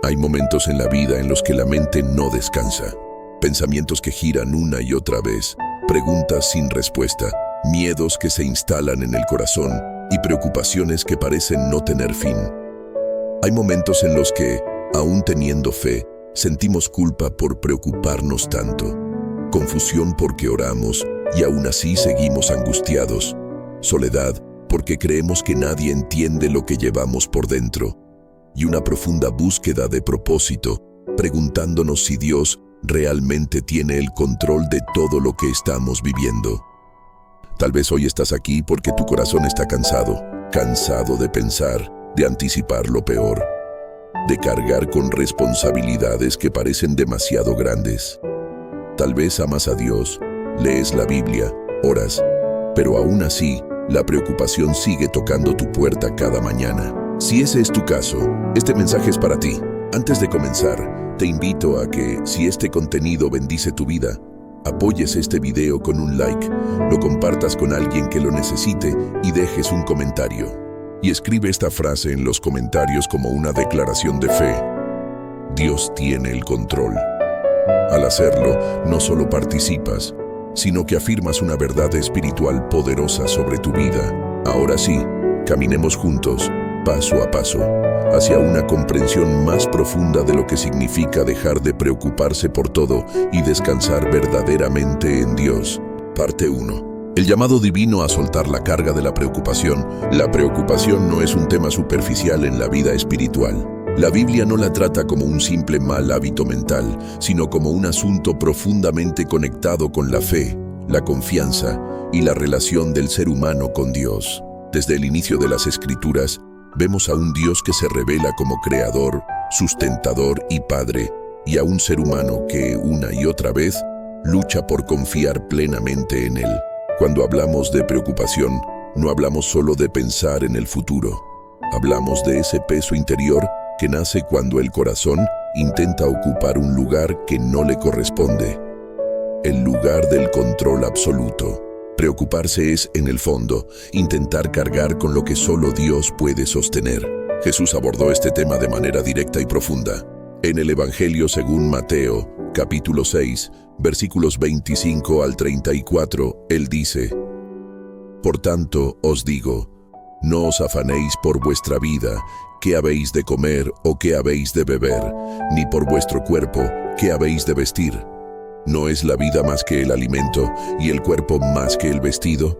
Hay momentos en la vida en los que la mente no descansa. Pensamientos que giran una y otra vez, preguntas sin respuesta, miedos que se instalan en el corazón y preocupaciones que parecen no tener fin. Hay momentos en los que, aún teniendo fe, sentimos culpa por preocuparnos tanto, confusión porque oramos y aún así seguimos angustiados, soledad porque creemos que nadie entiende lo que llevamos por dentro, y una profunda búsqueda de propósito, preguntándonos si Dios realmente tiene el control de todo lo que estamos viviendo. Tal vez hoy estás aquí porque tu corazón está cansado de pensar, de anticipar lo peor, de cargar con responsabilidades que parecen demasiado grandes. Tal vez amas a Dios, lees la Biblia, oras, pero aún así, la preocupación sigue tocando tu puerta cada mañana. Si ese es tu caso, este mensaje es para ti. Antes de comenzar, te invito a que, si este contenido bendice tu vida, apoyes este video con un like, lo compartas con alguien que lo necesite y dejes un comentario. Y escribe esta frase en los comentarios como una declaración de fe: Dios tiene el control. Al hacerlo, no solo participas, sino que afirmas una verdad espiritual poderosa sobre tu vida. Ahora sí, caminemos juntos, paso a paso, hacia una comprensión más profunda de lo que significa dejar de preocuparse por todo y descansar verdaderamente en Dios. Parte 1. El llamado divino a soltar la carga de la preocupación. La preocupación no es un tema superficial en la vida espiritual. La Biblia no la trata como un simple mal hábito mental, sino como un asunto profundamente conectado con la fe, la confianza y la relación del ser humano con Dios. Desde el inicio de las Escrituras, vemos a un Dios que se revela como creador, sustentador y padre, y a un ser humano que, una y otra vez, lucha por confiar plenamente en él. Cuando hablamos de preocupación, no hablamos solo de pensar en el futuro. Hablamos de ese peso interior que nace cuando el corazón intenta ocupar un lugar que no le corresponde. El lugar del control absoluto. Preocuparse es, en el fondo, intentar cargar con lo que solo Dios puede sostener. Jesús abordó este tema de manera directa y profunda. En el Evangelio según Mateo, capítulo 6, versículos 25 al 34, Él dice: Por tanto, os digo, no os afanéis por vuestra vida, qué habéis de comer o qué habéis de beber, ni por vuestro cuerpo, qué habéis de vestir. ¿No es la vida más que el alimento y el cuerpo más que el vestido?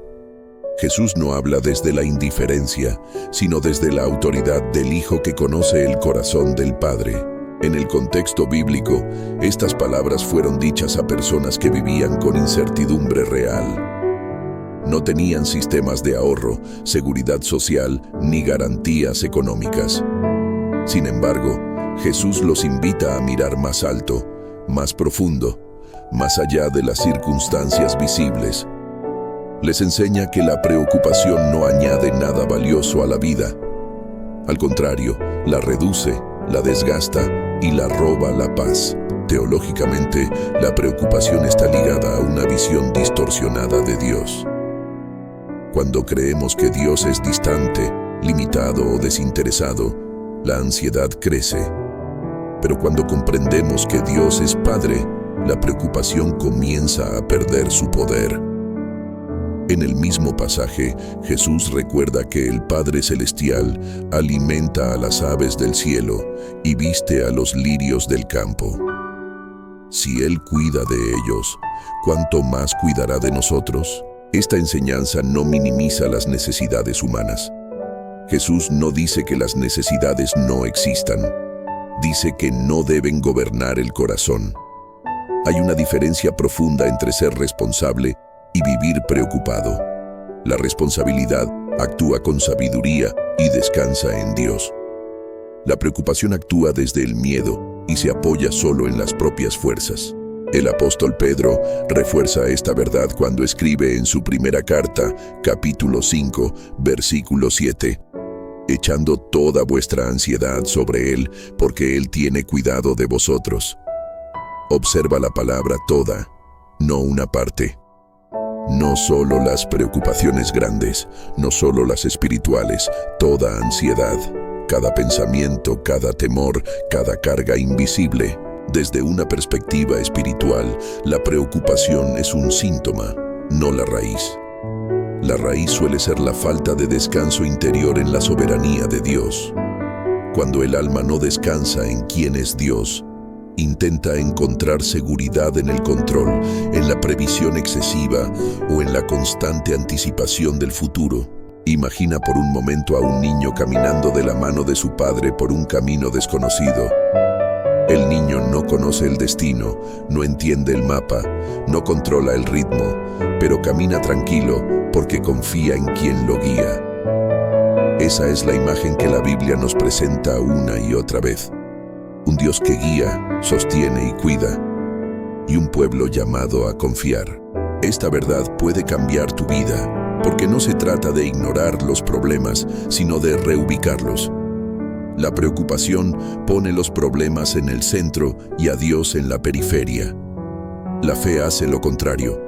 Jesús no habla desde la indiferencia, sino desde la autoridad del Hijo que conoce el corazón del Padre. En el contexto bíblico, estas palabras fueron dichas a personas que vivían con incertidumbre real. No tenían sistemas de ahorro, seguridad social ni garantías económicas. Sin embargo, Jesús los invita a mirar más alto, más profundo, más allá de las circunstancias visibles. Les enseña que la preocupación no añade nada valioso a la vida. Al contrario, la reduce, la desgasta y la roba la paz. Teológicamente, la preocupación está ligada a una visión distorsionada de Dios. Cuando creemos que Dios es distante, limitado o desinteresado, la ansiedad crece. Pero cuando comprendemos que Dios es Padre, la preocupación comienza a perder su poder. En el mismo pasaje, Jesús recuerda que el Padre Celestial alimenta a las aves del cielo y viste a los lirios del campo. Si Él cuida de ellos, ¿cuánto más cuidará de nosotros? Esta enseñanza no minimiza las necesidades humanas. Jesús no dice que las necesidades no existan. Dice que no deben gobernar el corazón. Hay una diferencia profunda entre ser responsable y vivir preocupado. La responsabilidad actúa con sabiduría y descansa en Dios. La preocupación actúa desde el miedo y se apoya solo en las propias fuerzas. El apóstol Pedro refuerza esta verdad cuando escribe en su primera carta, capítulo 5, versículo 7. Echando toda vuestra ansiedad sobre Él, porque Él tiene cuidado de vosotros. Observa la palabra toda, no una parte. No solo las preocupaciones grandes, no solo las espirituales, toda ansiedad. cada pensamiento, cada temor, cada carga invisible. Desde una perspectiva espiritual, la preocupación es un síntoma, no la raíz. La raíz suele ser la falta de descanso interior en la soberanía de Dios. Cuando el alma no descansa en quién es Dios, intenta encontrar seguridad en el control, en la previsión excesiva o en la constante anticipación del futuro. Imagina por un momento a un niño caminando de la mano de su padre por un camino desconocido. El niño no conoce el destino, no entiende el mapa, no controla el ritmo, pero camina tranquilo porque confía en quien lo guía. Esa es la imagen que la Biblia nos presenta una y otra vez. Un Dios que guía, sostiene y cuida, y un pueblo llamado a confiar. Esta verdad puede cambiar tu vida, porque no se trata de ignorar los problemas, sino de reubicarlos. La preocupación pone los problemas en el centro y a Dios en la periferia. La fe hace lo contrario.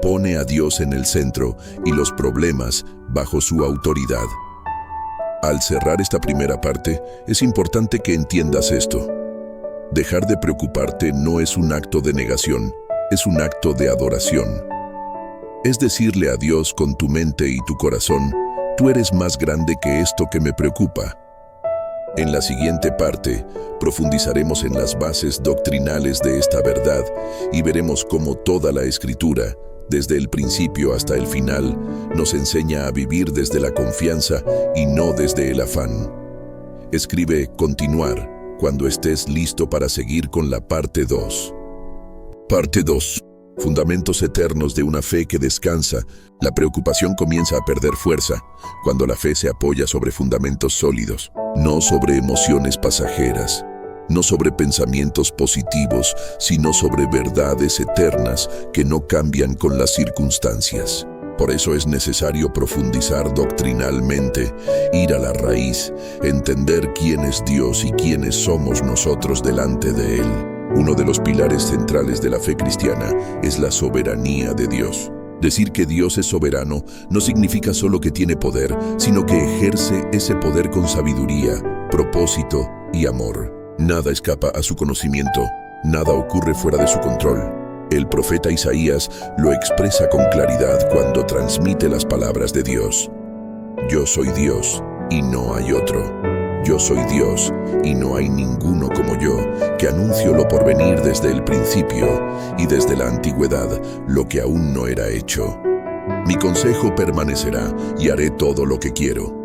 Pone a Dios en el centro y los problemas bajo su autoridad. Al cerrar esta primera parte, es importante que entiendas esto. Dejar de preocuparte no es un acto de negación, es un acto de adoración. Es decirle a Dios con tu mente y tu corazón, tú eres más grande que esto que me preocupa. En la siguiente parte, profundizaremos en las bases doctrinales de esta verdad y veremos cómo toda la Escritura, desde el principio hasta el final, nos enseña a vivir desde la confianza y no desde el afán. Escribe continuar cuando estés listo para seguir con la parte 2. Parte 2. Fundamentos eternos de una fe que descansa. La preocupación comienza a perder fuerza cuando la fe se apoya sobre fundamentos sólidos, no sobre emociones pasajeras, no sobre pensamientos positivos, sino sobre verdades eternas que no cambian con las circunstancias. Por eso es necesario profundizar doctrinalmente, ir a la raíz, entender quién es Dios y quiénes somos nosotros delante de Él. Uno de los pilares centrales de la fe cristiana es la soberanía de Dios. Decir que Dios es soberano no significa solo que tiene poder, sino que ejerce ese poder con sabiduría, propósito y amor. Nada escapa a su conocimiento, nada ocurre fuera de su control. El profeta Isaías lo expresa con claridad cuando transmite las palabras de Dios. Yo soy Dios y no hay otro. Yo soy Dios y no hay ninguno como yo, que anuncio lo por venir desde el principio y desde la antigüedad, lo que aún no era hecho. Mi consejo permanecerá y haré todo lo que quiero.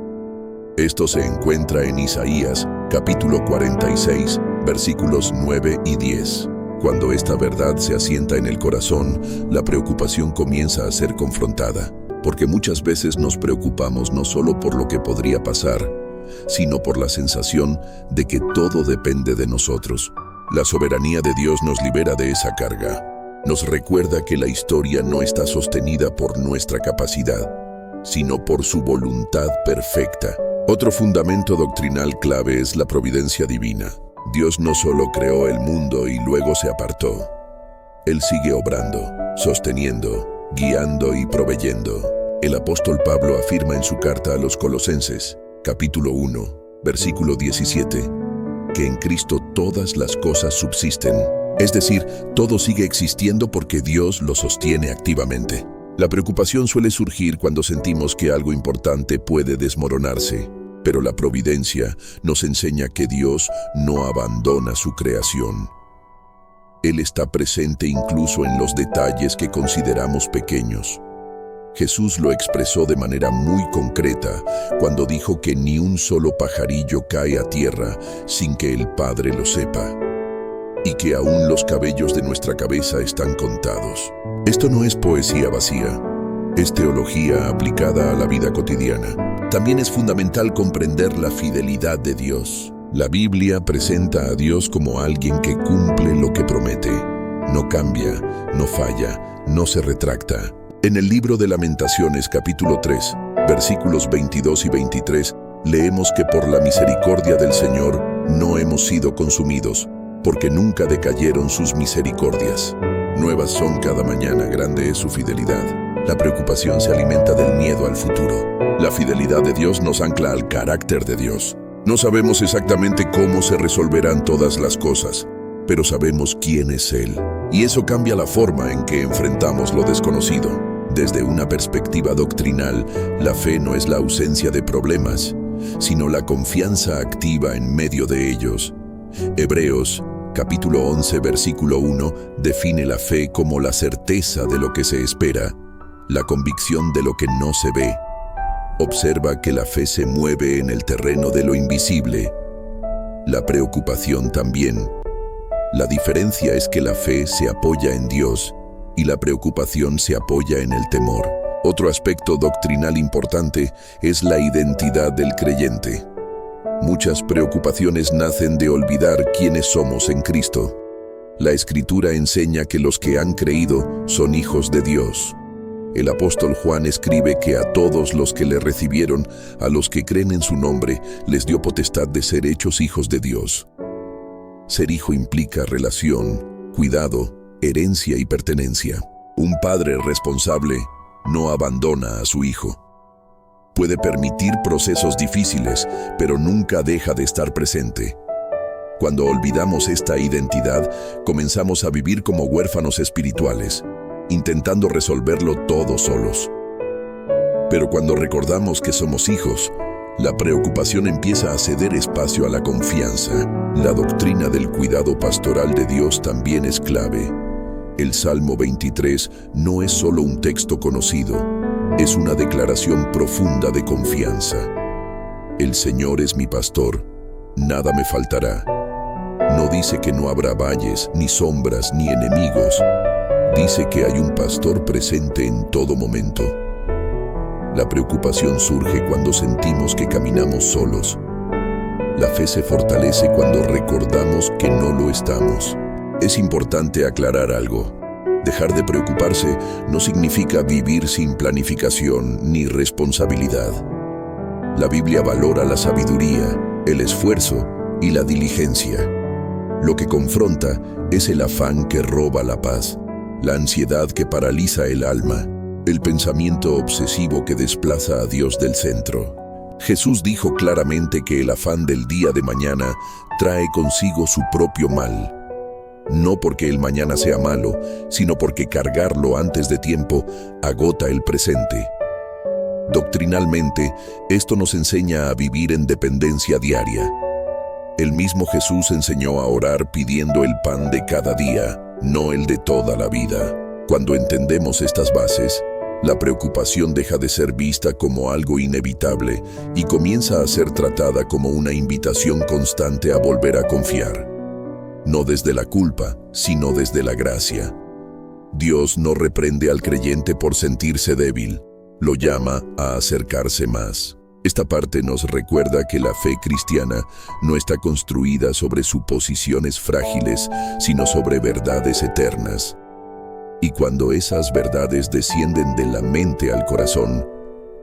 Esto se encuentra en Isaías, capítulo 46, versículos 9 y 10. Cuando esta verdad se asienta en el corazón, la preocupación comienza a ser confrontada, porque muchas veces nos preocupamos no solo por lo que podría pasar, sino por la sensación de que todo depende de nosotros. La soberanía de Dios nos libera de esa carga. Nos recuerda que la historia no está sostenida por nuestra capacidad, sino por su voluntad perfecta. Otro fundamento doctrinal clave es la providencia divina. Dios no solo creó el mundo y luego se apartó. Él sigue obrando, sosteniendo, guiando y proveyendo. El apóstol Pablo afirma en su carta a los Colosenses, capítulo 1, versículo 17, que en Cristo todas las cosas subsisten. Es decir, todo sigue existiendo porque Dios lo sostiene activamente. La preocupación suele surgir cuando sentimos que algo importante puede desmoronarse, pero la providencia nos enseña que Dios no abandona su creación. Él está presente incluso en los detalles que consideramos pequeños. Jesús lo expresó de manera muy concreta cuando dijo que ni un solo pajarillo cae a tierra sin que el Padre lo sepa, y que aún los cabellos de nuestra cabeza están contados. Esto no es poesía vacía, es teología aplicada a la vida cotidiana. También es fundamental comprender la fidelidad de Dios. La Biblia presenta a Dios como alguien que cumple lo que promete. No cambia, no falla, no se retracta. En el libro de Lamentaciones, capítulo 3, versículos 22 y 23, leemos que por la misericordia del Señor no hemos sido consumidos, porque nunca decayeron sus misericordias. Nuevas son cada mañana, grande es su fidelidad. La preocupación se alimenta del miedo al futuro. La fidelidad de Dios nos ancla al carácter de Dios. No sabemos exactamente cómo se resolverán todas las cosas, pero sabemos quién es Él. Y eso cambia la forma en que enfrentamos lo desconocido. Desde una perspectiva doctrinal, la fe no es la ausencia de problemas, sino la confianza activa en medio de ellos. Hebreos, capítulo 11, versículo 1, define la fe como la certeza de lo que se espera, la convicción de lo que no se ve. Observa que la fe se mueve en el terreno de lo invisible. La preocupación también. La diferencia es que la fe se apoya en Dios y la preocupación se apoya en el temor. Otro aspecto doctrinal importante es la identidad del creyente. Muchas preocupaciones nacen de olvidar quiénes somos en Cristo. La Escritura enseña que los que han creído son hijos de Dios. El apóstol Juan escribe que a todos los que le recibieron, a los que creen en su nombre, les dio potestad de ser hechos hijos de Dios. Ser hijo implica relación, cuidado, herencia y pertenencia. Un padre responsable no abandona a su hijo. Puede permitir procesos difíciles, pero nunca deja de estar presente. Cuando olvidamos esta identidad, comenzamos a vivir como huérfanos espirituales, intentando resolverlo todo solos. Pero cuando recordamos que somos hijos, la preocupación empieza a ceder espacio a la confianza. La doctrina del cuidado pastoral de Dios también es clave. El Salmo 23 no es solo un texto conocido, es una declaración profunda de confianza. El Señor es mi pastor, nada me faltará. No dice que no habrá valles, ni sombras, ni enemigos. Dice que hay un pastor presente en todo momento. La preocupación surge cuando sentimos que caminamos solos. La fe se fortalece cuando recordamos que no lo estamos. Es importante aclarar algo. Dejar de preocuparse no significa vivir sin planificación ni responsabilidad. La Biblia valora la sabiduría, el esfuerzo y la diligencia. Lo que confronta es el afán que roba la paz, la ansiedad que paraliza el alma, el pensamiento obsesivo que desplaza a Dios del centro. Jesús dijo claramente que el afán del día de mañana trae consigo su propio mal. No porque el mañana sea malo, sino porque cargarlo antes de tiempo agota el presente. Doctrinalmente, esto nos enseña a vivir en dependencia diaria. El mismo Jesús enseñó a orar pidiendo el pan de cada día, no el de toda la vida. Cuando entendemos estas bases, la preocupación deja de ser vista como algo inevitable y comienza a ser tratada como una invitación constante a volver a confiar. No desde la culpa, sino desde la gracia. Dios no reprende al creyente por sentirse débil, lo llama a acercarse más. Esta parte nos recuerda que la fe cristiana no está construida sobre suposiciones frágiles, sino sobre verdades eternas. Y cuando esas verdades descienden de la mente al corazón,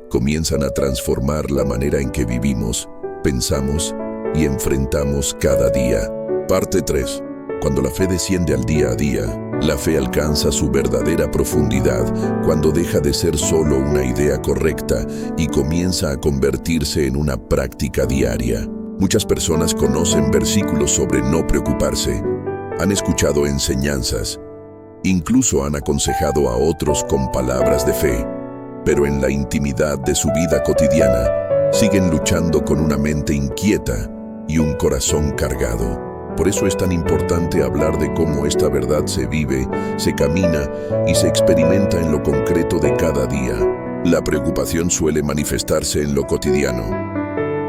comienzan a transformar la manera en que vivimos, pensamos y enfrentamos cada día. Parte 3. Cuando la fe desciende al día a día, la fe alcanza su verdadera profundidad cuando deja de ser solo una idea correcta y comienza a convertirse en una práctica diaria. Muchas personas conocen versículos sobre no preocuparse, han escuchado enseñanzas, incluso han aconsejado a otros con palabras de fe, pero en la intimidad de su vida cotidiana siguen luchando con una mente inquieta y un corazón cargado. Por eso es tan importante hablar de cómo esta verdad se vive, se camina y se experimenta en lo concreto de cada día. La preocupación suele manifestarse en lo cotidiano.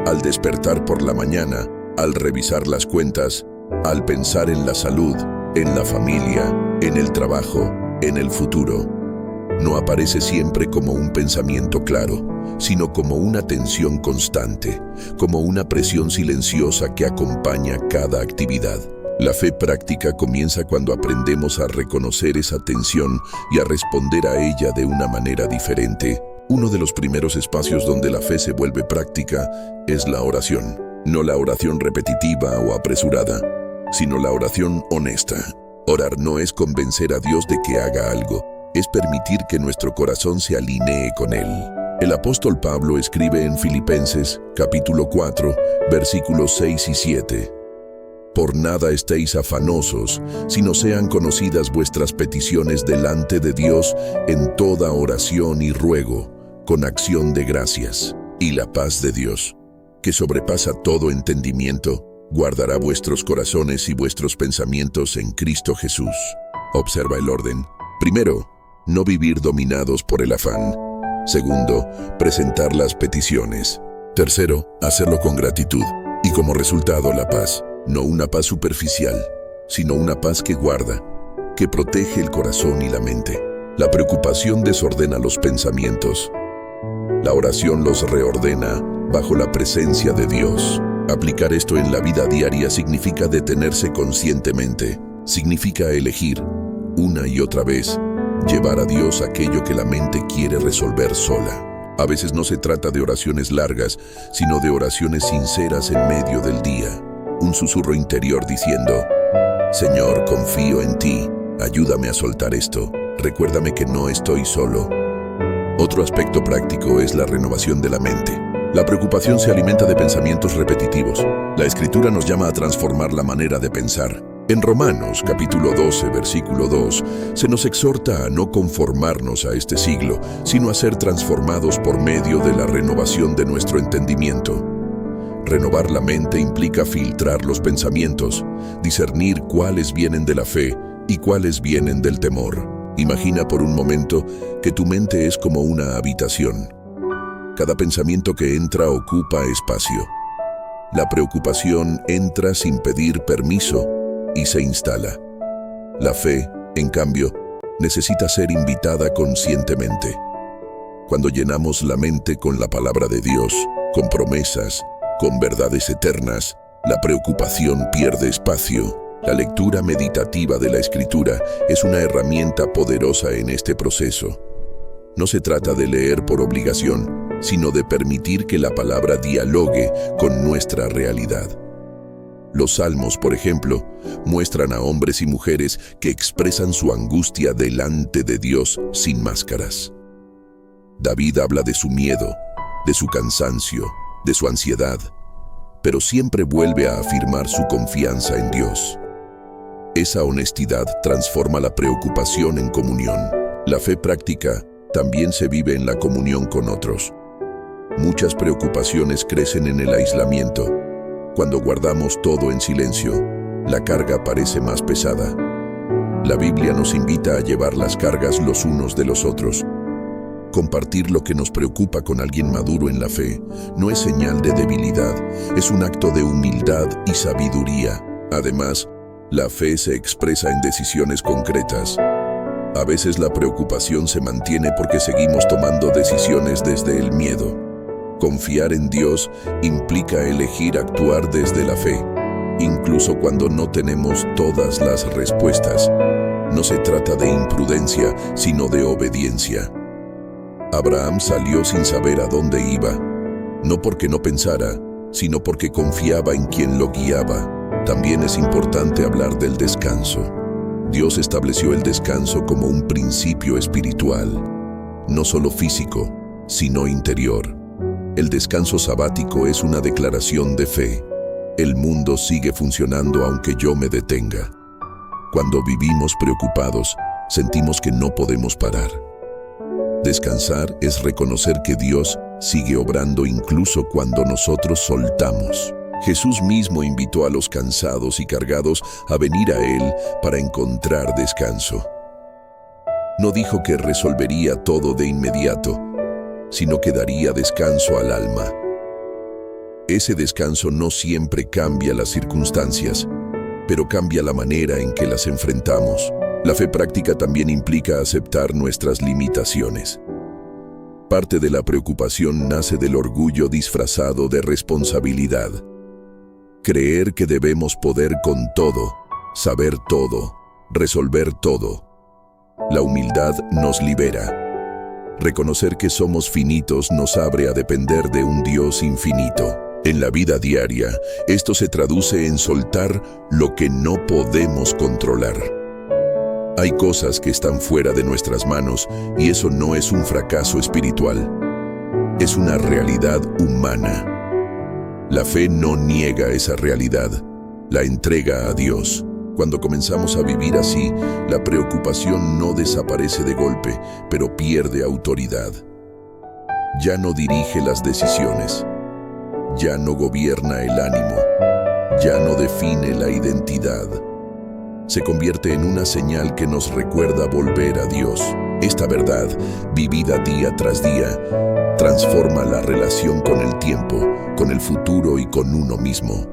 Al despertar por la mañana, al revisar las cuentas, al pensar en la salud, en la familia, en el trabajo, en el futuro. No aparece siempre como un pensamiento claro, sino como una tensión constante, como una presión silenciosa que acompaña cada actividad. La fe práctica comienza cuando aprendemos a reconocer esa tensión y a responder a ella de una manera diferente. Uno de los primeros espacios donde la fe se vuelve práctica es la oración. No la oración repetitiva o apresurada, sino la oración honesta. Orar no es convencer a Dios de que haga algo, es permitir que nuestro corazón se alinee con Él. El apóstol Pablo escribe en Filipenses, capítulo 4, versículos 6 y 7. Por nada estéis afanosos, sino sean conocidas vuestras peticiones delante de Dios en toda oración y ruego, con acción de gracias. Y la paz de Dios, que sobrepasa todo entendimiento, guardará vuestros corazones y vuestros pensamientos en Cristo Jesús. Observa el orden. Primero, no vivir dominados por el afán. Segundo, presentar las peticiones. Tercero, hacerlo con gratitud. Y como resultado, la paz. No una paz superficial, sino una paz que guarda, que protege el corazón y la mente. La preocupación desordena los pensamientos. La oración los reordena bajo la presencia de Dios. Aplicar esto en la vida diaria significa detenerse conscientemente. Significa elegir, una y otra vez, llevar a Dios aquello que la mente quiere resolver sola. A veces no se trata de oraciones largas, sino de oraciones sinceras en medio del día. Un susurro interior diciendo: Señor, confío en ti, ayúdame a soltar esto, recuérdame que no estoy solo. Otro aspecto práctico es la renovación de la mente. La preocupación se alimenta de pensamientos repetitivos. La Escritura nos llama a transformar la manera de pensar. En Romanos, capítulo 12, versículo 2, se nos exhorta a no conformarnos a este siglo, sino a ser transformados por medio de la renovación de nuestro entendimiento. Renovar la mente implica filtrar los pensamientos, discernir cuáles vienen de la fe y cuáles vienen del temor. Imagina por un momento que tu mente es como una habitación. Cada pensamiento que entra ocupa espacio. La preocupación entra sin pedir permiso y se instala. La fe, en cambio, necesita ser invitada conscientemente. Cuando llenamos la mente con la palabra de Dios, con promesas, con verdades eternas, la preocupación pierde espacio. La lectura meditativa de la Escritura es una herramienta poderosa en este proceso. No se trata de leer por obligación, sino de permitir que la palabra dialogue con nuestra realidad. Los salmos, por ejemplo, muestran a hombres y mujeres que expresan su angustia delante de Dios sin máscaras. David habla de su miedo, de su cansancio, de su ansiedad, pero siempre vuelve a afirmar su confianza en Dios. Esa honestidad transforma la preocupación en comunión. La fe práctica también se vive en la comunión con otros. Muchas preocupaciones crecen en el aislamiento. Cuando guardamos todo en silencio, la carga parece más pesada. La Biblia nos invita a llevar las cargas los unos de los otros. Compartir lo que nos preocupa con alguien maduro en la fe no es señal de debilidad, es un acto de humildad y sabiduría. Además, la fe se expresa en decisiones concretas. A veces la preocupación se mantiene porque seguimos tomando decisiones desde el miedo. Confiar en Dios implica elegir actuar desde la fe, incluso cuando no tenemos todas las respuestas. No se trata de imprudencia, sino de obediencia. Abraham salió sin saber a dónde iba, no porque no pensara, sino porque confiaba en quien lo guiaba. También es importante hablar del descanso. Dios estableció el descanso como un principio espiritual, no solo físico, sino interior. El descanso sabático es una declaración de fe. El mundo sigue funcionando aunque yo me detenga. Cuando vivimos preocupados, sentimos que no podemos parar. Descansar es reconocer que Dios sigue obrando incluso cuando nosotros soltamos. Jesús mismo invitó a los cansados y cargados a venir a Él para encontrar descanso. No dijo que resolvería todo de inmediato, sino que daría descanso al alma. Ese descanso no siempre cambia las circunstancias, pero cambia la manera en que las enfrentamos. La fe práctica también implica aceptar nuestras limitaciones. Parte de la preocupación nace del orgullo disfrazado de responsabilidad. Creer que debemos poder con todo, saber todo, resolver todo. La humildad nos libera. Reconocer que somos finitos nos abre a depender de un Dios infinito. En la vida diaria, esto se traduce en soltar lo que no podemos controlar. Hay cosas que están fuera de nuestras manos y eso no es un fracaso espiritual. es una realidad humana. La fe no niega esa realidad, la entrega a Dios. Cuando comenzamos a vivir así, la preocupación no desaparece de golpe, pero pierde autoridad. Ya no dirige las decisiones, ya no gobierna el ánimo, ya no define la identidad. Se convierte en una señal que nos recuerda volver a Dios. Esta verdad, vivida día tras día, transforma la relación con el tiempo, con el futuro y con uno mismo.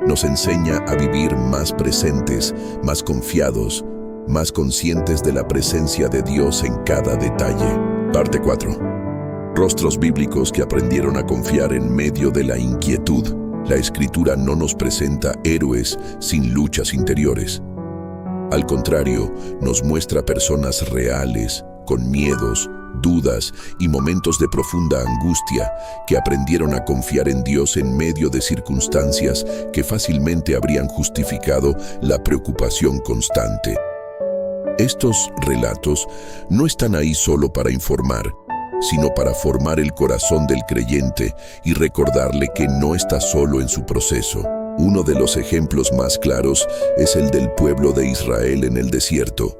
Nos enseña a vivir más presentes, más confiados, más conscientes de la presencia de Dios en cada detalle. Parte 4. Rostros bíblicos que aprendieron a confiar en medio de la inquietud. La Escritura no nos presenta héroes sin luchas interiores. Al contrario, nos muestra personas reales, con miedos, dudas y momentos de profunda angustia, que aprendieron a confiar en Dios en medio de circunstancias que fácilmente habrían justificado la preocupación constante. Estos relatos no están ahí solo para informar, sino para formar el corazón del creyente y recordarle que no está solo en su proceso. Uno de los ejemplos más claros es el del pueblo de Israel en el desierto.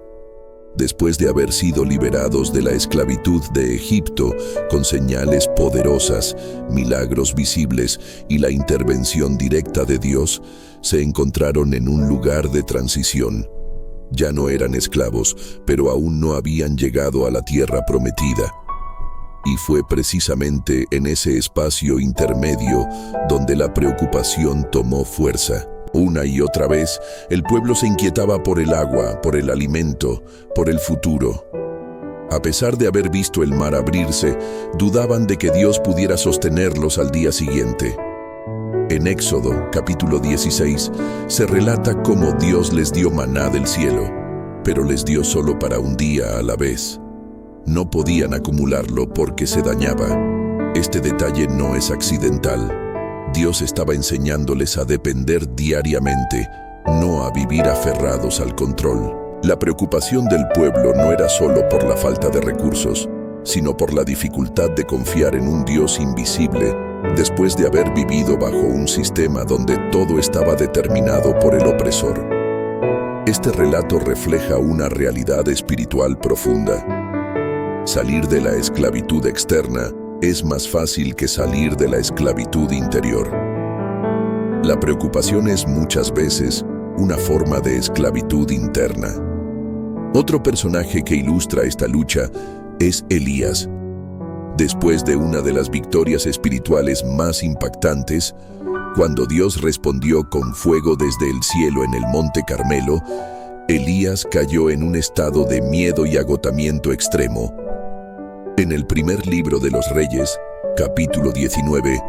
Después de haber sido liberados de la esclavitud de Egipto, con señales poderosas, milagros visibles y la intervención directa de Dios, se encontraron en un lugar de transición. Ya no eran esclavos, pero aún no habían llegado a la tierra prometida. Y fue precisamente en ese espacio intermedio donde la preocupación tomó fuerza. Una y otra vez, el pueblo se inquietaba por el agua, por el alimento, por el futuro. A pesar de haber visto el mar abrirse, dudaban de que Dios pudiera sostenerlos al día siguiente. En Éxodo, capítulo 16, se relata cómo Dios les dio maná del cielo, pero les dio solo para un día a la vez. No podían acumularlo porque se dañaba. Este detalle no es accidental. Dios estaba enseñándoles a depender diariamente, no a vivir aferrados al control. La preocupación del pueblo no era solo por la falta de recursos, sino por la dificultad de confiar en un Dios invisible, después de haber vivido bajo un sistema donde todo estaba determinado por el opresor. Este relato refleja una realidad espiritual profunda. Salir de la esclavitud externa es más fácil que salir de la esclavitud interior. La preocupación es muchas veces una forma de esclavitud interna. Otro personaje que ilustra esta lucha es Elías. Después de una de las victorias espirituales más impactantes, cuando Dios respondió con fuego desde el cielo en el monte Carmelo, Elías cayó en un estado de miedo y agotamiento extremo. En el primer libro de los Reyes, capítulo 19,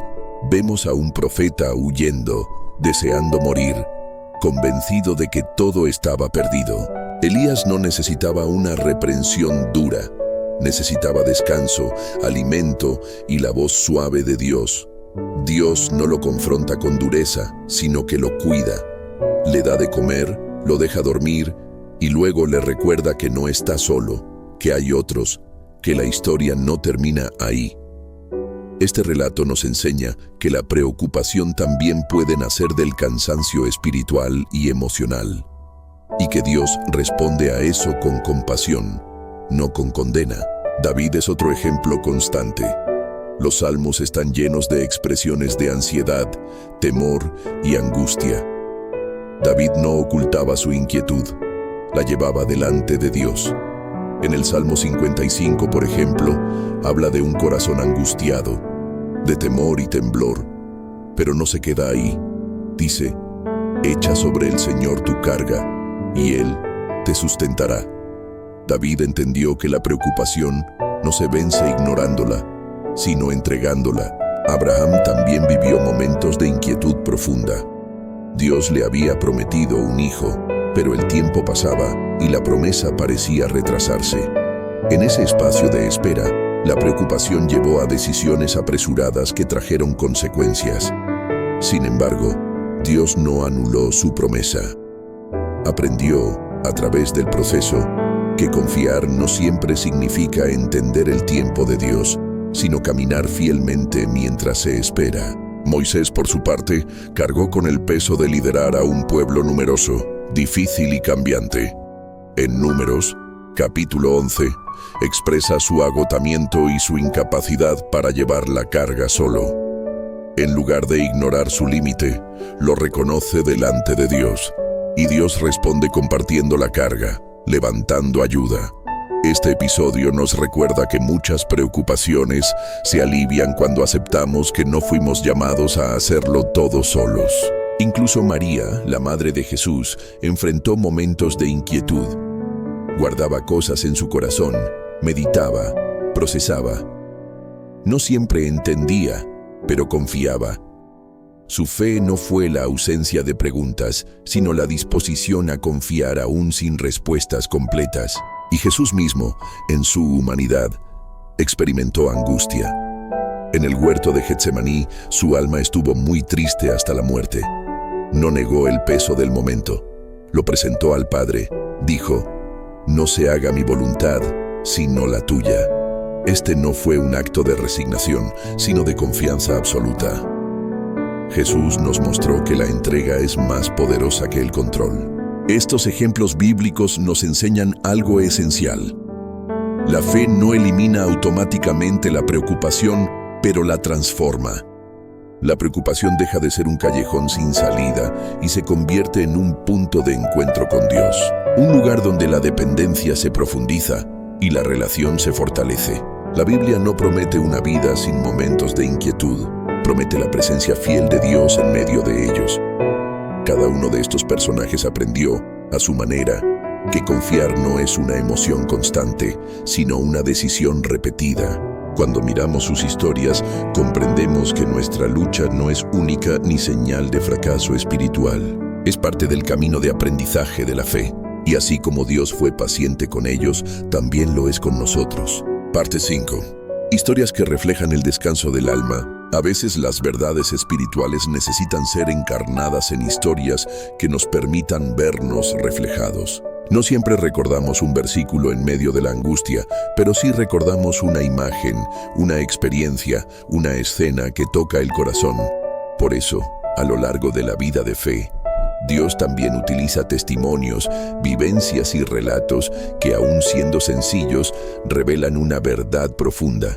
vemos a un profeta huyendo, deseando morir, convencido de que todo estaba perdido. Elías no necesitaba una reprensión dura, necesitaba descanso, alimento y la voz suave de Dios. Dios no lo confronta con dureza, sino que lo cuida. Le da de comer, lo deja dormir y luego le recuerda que no está solo, que hay otros, que la historia no termina ahí. Este relato nos enseña que la preocupación también puede nacer del cansancio espiritual y emocional, y que Dios responde a eso con compasión, no con condena. David es otro ejemplo constante. Los salmos están llenos de expresiones de ansiedad, temor y angustia. David no ocultaba su inquietud, la llevaba delante de Dios. En el Salmo 55, por ejemplo, habla de un corazón angustiado, de temor y temblor, pero no se queda ahí. Dice, echa sobre el Señor tu carga, y Él te sustentará. David entendió que la preocupación no se vence ignorándola, sino entregándola. Abraham también vivió momentos de inquietud profunda. Dios le había prometido un hijo, pero el tiempo pasaba y la promesa parecía retrasarse. En ese espacio de espera, la preocupación llevó a decisiones apresuradas que trajeron consecuencias. Sin embargo, Dios no anuló su promesa. Aprendió, a través del proceso, que confiar no siempre significa entender el tiempo de Dios, sino caminar fielmente mientras se espera. Moisés, por su parte, cargó con el peso de liderar a un pueblo numeroso, difícil y cambiante. En Números, capítulo 11, expresa su agotamiento y su incapacidad para llevar la carga solo. En lugar de ignorar su límite, lo reconoce delante de Dios, y Dios responde compartiendo la carga, levantando ayuda. Este episodio nos recuerda que muchas preocupaciones se alivian cuando aceptamos que no fuimos llamados a hacerlo todos solos. Incluso María, la madre de Jesús, enfrentó momentos de inquietud. Guardaba cosas en su corazón, meditaba, procesaba. No siempre entendía, pero confiaba. Su fe no fue la ausencia de preguntas, sino la disposición a confiar aún sin respuestas completas. Y Jesús mismo, en su humanidad, experimentó angustia. En el huerto de Getsemaní, su alma estuvo muy triste hasta la muerte. No negó el peso del momento. Lo presentó al Padre. Dijo: «No se haga mi voluntad, sino la tuya». Este no fue un acto de resignación, sino de confianza absoluta. Jesús nos mostró que la entrega es más poderosa que el control. Estos ejemplos bíblicos nos enseñan algo esencial. La fe no elimina automáticamente la preocupación, pero la transforma. La preocupación deja de ser un callejón sin salida y se convierte en un punto de encuentro con Dios. Un lugar donde la dependencia se profundiza y la relación se fortalece. La Biblia no promete una vida sin momentos de inquietud, promete la presencia fiel de Dios en medio de ellos. Cada uno de estos personajes aprendió, a su manera, que confiar no es una emoción constante, sino una decisión repetida. Cuando miramos sus historias, comprendemos que nuestra lucha no es única ni señal de fracaso espiritual. Es parte del camino de aprendizaje de la fe. Y así como Dios fue paciente con ellos, también lo es con nosotros. Parte 5. Historias que reflejan el descanso del alma. A veces las verdades espirituales necesitan ser encarnadas en historias que nos permitan vernos reflejados. No siempre recordamos un versículo en medio de la angustia, pero sí recordamos una imagen, una experiencia, una escena que toca el corazón. Por eso, a lo largo de la vida de fe, Dios también utiliza testimonios, vivencias y relatos que, aun siendo sencillos, revelan una verdad profunda.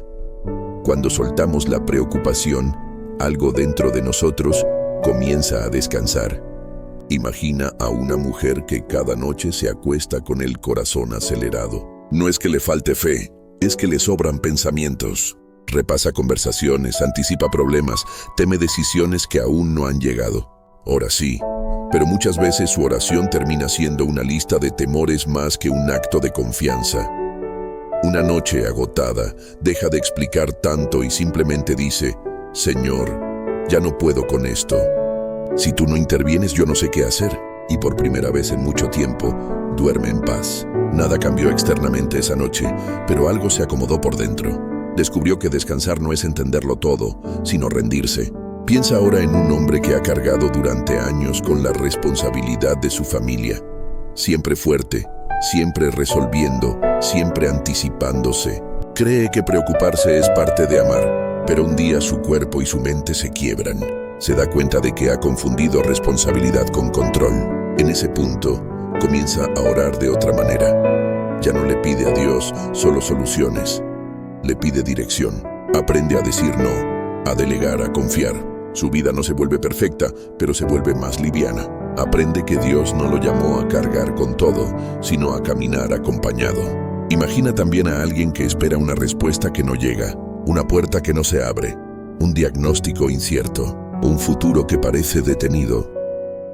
Cuando soltamos la preocupación, algo dentro de nosotros comienza a descansar. Imagina a una mujer que cada noche se acuesta con el corazón acelerado. No es que le falte fe, es que le sobran pensamientos. Repasa conversaciones, anticipa problemas, teme decisiones que aún no han llegado. Ora sí, pero muchas veces su oración termina siendo una lista de temores más que un acto de confianza. Una noche agotada, deja de explicar tanto y simplemente dice: «Señor, ya no puedo con esto. Si tú no intervienes, yo no sé qué hacer». Y por primera vez en mucho tiempo, duerme en paz. Nada cambió externamente esa noche, pero algo se acomodó por dentro. Descubrió que descansar no es entenderlo todo, sino rendirse. Piensa ahora en un hombre que ha cargado durante años con la responsabilidad de su familia. Siempre fuerte, siempre resolviendo, siempre anticipándose. Cree que preocuparse es parte de amar, pero un día su cuerpo y su mente se quiebran. Se da cuenta de que ha confundido responsabilidad con control. En ese punto, comienza a orar de otra manera. Ya no le pide a Dios solo soluciones, le pide dirección. Aprende a decir no, a delegar, a confiar. Su vida no se vuelve perfecta, pero se vuelve más liviana. Aprende que Dios no lo llamó a cargar con todo, sino a caminar acompañado. Imagina también a alguien que espera una respuesta que no llega, una puerta que no se abre, un diagnóstico incierto, un futuro que parece detenido.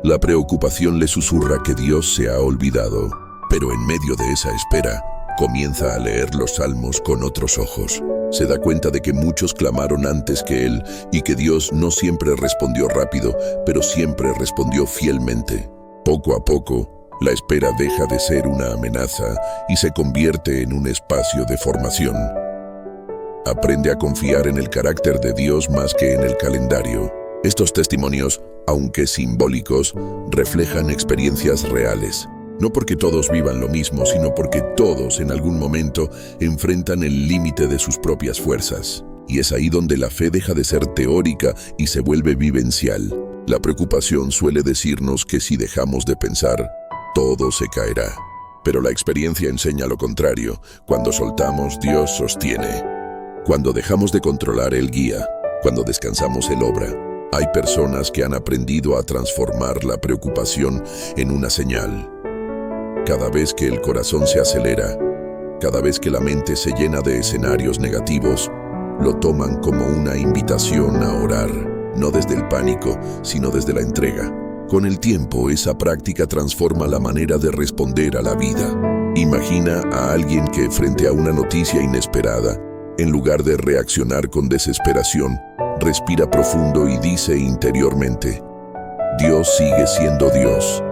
La preocupación le susurra que Dios se ha olvidado, pero en medio de esa espera, comienza a leer los salmos con otros ojos. Se da cuenta de que muchos clamaron antes que él y que Dios no siempre respondió rápido, pero siempre respondió fielmente. Poco a poco, la espera deja de ser una amenaza y se convierte en un espacio de formación. Aprende a confiar en el carácter de Dios más que en el calendario. Estos testimonios, aunque simbólicos, reflejan experiencias reales. No porque todos vivan lo mismo, sino porque todos en algún momento enfrentan el límite de sus propias fuerzas. Y es ahí donde la fe deja de ser teórica y se vuelve vivencial. La preocupación suele decirnos que si dejamos de pensar, todo se caerá. Pero la experiencia enseña lo contrario. Cuando soltamos, Dios sostiene. Cuando dejamos de controlar, Él guía. Cuando descansamos, Él obra. Hay personas que han aprendido a transformar la preocupación en una señal. Cada vez que el corazón se acelera, cada vez que la mente se llena de escenarios negativos, lo toman como una invitación a orar, no desde el pánico, sino desde la entrega. Con el tiempo, esa práctica transforma la manera de responder a la vida. Imagina a alguien que, frente a una noticia inesperada, en lugar de reaccionar con desesperación, respira profundo y dice interiormente: Dios sigue siendo Dios.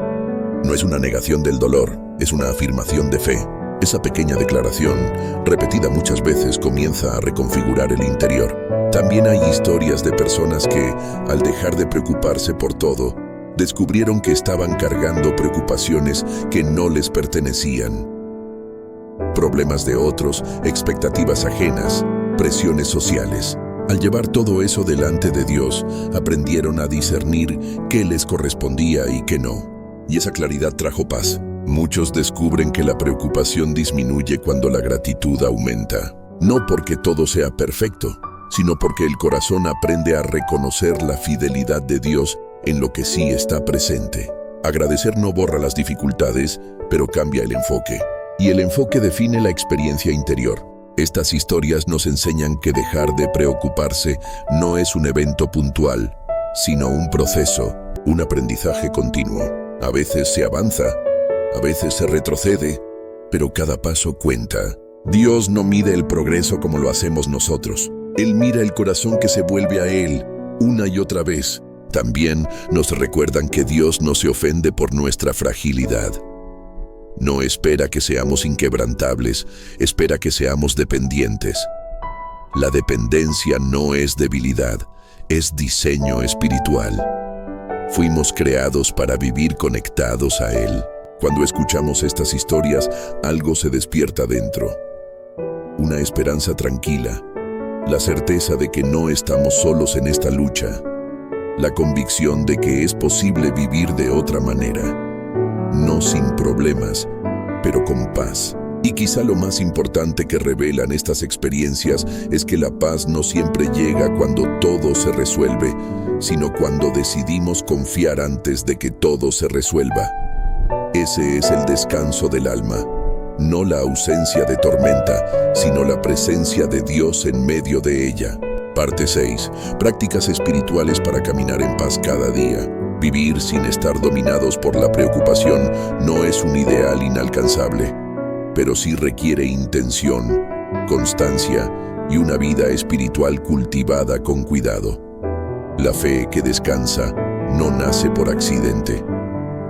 No es una negación del dolor, es una afirmación de fe. Esa pequeña declaración, repetida muchas veces, comienza a reconfigurar el interior. También hay historias de personas que, al dejar de preocuparse por todo, descubrieron que estaban cargando preocupaciones que no les pertenecían. Problemas de otros, expectativas ajenas, presiones sociales. Al llevar todo eso delante de Dios, aprendieron a discernir qué les correspondía y qué no. Y esa claridad trajo paz. Muchos descubren que la preocupación disminuye cuando la gratitud aumenta. No porque todo sea perfecto, sino porque el corazón aprende a reconocer la fidelidad de Dios en lo que sí está presente. Agradecer no borra las dificultades, pero cambia el enfoque. Y el enfoque define la experiencia interior. Estas historias nos enseñan que dejar de preocuparse no es un evento puntual, sino un proceso, un aprendizaje continuo. A veces se avanza, a veces se retrocede, pero cada paso cuenta. Dios no mide el progreso como lo hacemos nosotros. Él mira el corazón que se vuelve a Él una y otra vez. También nos recuerdan que Dios no se ofende por nuestra fragilidad. No espera que seamos inquebrantables, espera que seamos dependientes. La dependencia no es debilidad, es diseño espiritual. Fuimos creados para vivir conectados a Él. Cuando escuchamos estas historias, algo se despierta dentro. Una esperanza tranquila, la certeza de que no estamos solos en esta lucha, la convicción de que es posible vivir de otra manera, no sin problemas, pero con paz. Y quizá lo más importante que revelan estas experiencias es que la paz no siempre llega cuando todo se resuelve, sino cuando decidimos confiar antes de que todo se resuelva. Ese es el descanso del alma, no la ausencia de tormenta, sino la presencia de Dios en medio de ella. Parte 6. Prácticas espirituales para caminar en paz cada día. Vivir sin estar dominados por la preocupación no es un ideal inalcanzable, pero sí requiere intención, constancia y una vida espiritual cultivada con cuidado. La fe que descansa no nace por accidente.